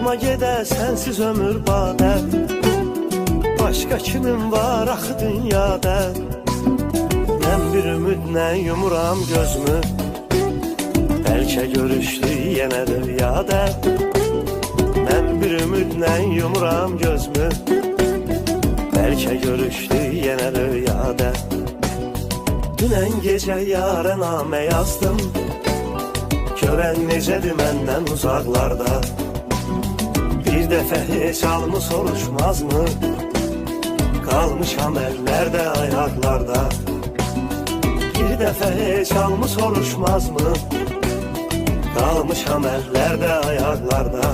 Yanıma gedə sensiz ömür badə. Başka kimin var axı dünyada? Mən bir ümidlə yumuram gözümü. Bəlkə görüşdük yenə rüyada. Mən bir ümidlə yumuram gözümü. Bəlkə görüşdük yenə rüyada. Dünən gecə yara namə yazdım. Görən necədir məndən uzaqlarda. Bir dəfə heç halımı soruşmazmı? Qalmışam əllərdə, ayaqlarda. Bir dəfə heç halımı soruşmazmı? Qalmışam əllərdə, ayaqlarda.